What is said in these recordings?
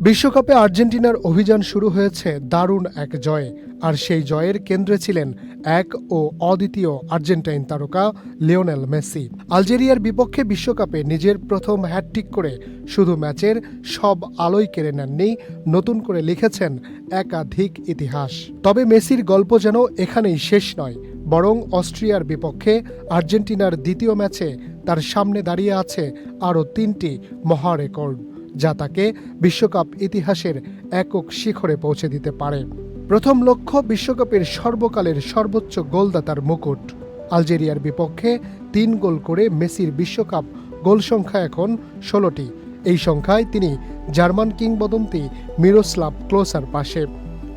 বিশ্বকাপে আর্জেন্টিনার অভিযান শুরু হয়েছে দারুণ এক জয়ে, আর সেই জয়ের কেন্দ্রে ছিলেন এক ও অদ্বিতীয় আর্জেন্টাইন তারকা লিওনেল মেসি। আলজেরিয়ার বিপক্ষে বিশ্বকাপে নিজের প্রথম হ্যাটট্রিক করে শুধু ম্যাচের সব আলোয় কেড়ে নেননি, নতুন করে লিখেছেন একাধিক ইতিহাস। তবে মেসির গল্প যেন এখানেই শেষ নয়, বরং অস্ট্রিয়ার বিপক্ষে আর্জেন্টিনার দ্বিতীয় ম্যাচে তার সামনে দাঁড়িয়ে আছে আরও ৩টি মহা রেকর্ড, যা তাকে বিশ্বকাপ ইতিহাসের একক শিখরে পৌঁছে দিতে পারে। প্রথম লক্ষ্য বিশ্বকাপের সর্বকালের সর্বোচ্চ গোলদাতার মুকুট। আলজেরিয়ার বিপক্ষে ৩ গোল করে মেসির বিশ্বকাপ গোল সংখ্যা এখন ১৬টি। এই সংখ্যায় তিনি জার্মান কিংবদন্তি মিরোস্লাভ ক্লোসার পাশে।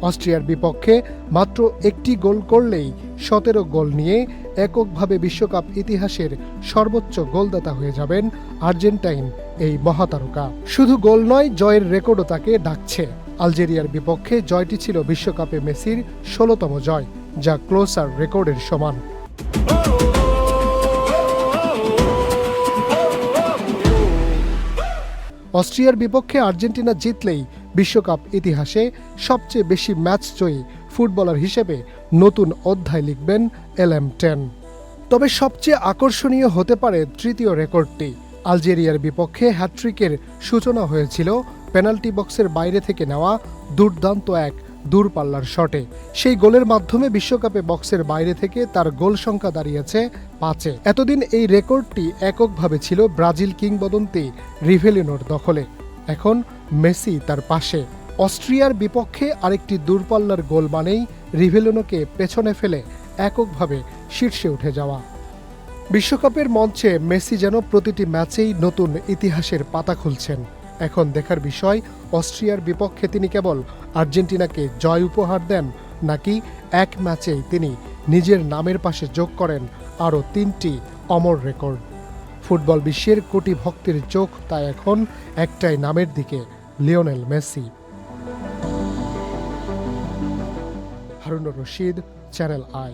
অস্ট্রিয়ার বিপক্ষে মাত্র একটি গোল করলেই ১৭ গোল নিয়ে এককভাবে বিশ্বকাপ ইতিহাসের সর্বোচ্চ গোলদাতা হয়ে যাবেন আর্জেন্টাইন এই মহাতারকা। শুধু গোল নয়, জয়ের রেকর্ডও তাকে ডাকছে। আলজেরিয়ার বিপক্ষে জয়টি ছিল বিশ্বকাপে মেসির ১৬তম জয়, যা ক্লোসার রেকর্ডের সমান। অস্ট্রিয়ার বিপক্ষে আর্জেন্টিনা জিতলেই বিশ্বকাপ ইতিহাসে সবচেয়ে বেশি ম্যাচ জয়ী ফুটবলার হিসেবে নতুন অধ্যায় লিখবেন LM10। তবে সবচেয়ে আকর্ষণীয় হতে পারে তৃতীয় রেকর্ডটি। আলজেরিয়ার বিপক্ষে হ্যাটট্রিকের সূচনা হয়েছিল পেনাল্টি বক্সের বাইরে থেকে নেওয়া দুর্দান্ত এক দূরপাল্লার শটে। সেই গোলের মাধ্যমে বিশ্বকাপে বক্সের বাইরে থেকে তার গোল সংখ্যা দাঁড়িয়েছে ৫-এ। এতদিন এই রেকর্ডটি এককভাবে ছিল ব্রাজিল কিংবদন্তি রিভেলিনোর দখলে। এখন মেসি তার পাশে। অস্ট্রিয়ার বিপক্ষে আরেকটি দূরপাল্লার গোল মানেই রিভেলিনোকে পেছনে ফেলে এককভাবে শীর্ষে উঠে যাওয়া। বিশ্বকাপের মঞ্চে মেসি যেন প্রতিটি ম্যাচেই নতুন ইতিহাসের পাতা খুলছেন। এখন দেখার বিষয়, অস্ট্রিয়ার বিপক্ষে তিনি কেবল আর্জেন্টিনাকে জয় উপহার দেন, নাকি এক ম্যাচেই তিনি নিজের নামের পাশে যোগ করেন আরও ৩টি অমর রেকর্ড। ফুটবল বিশ্বের কোটি ভক্তের চোখ তাই এখন একটাই নামের দিকে, Lionel Messi. Harunur Rashid, channel I.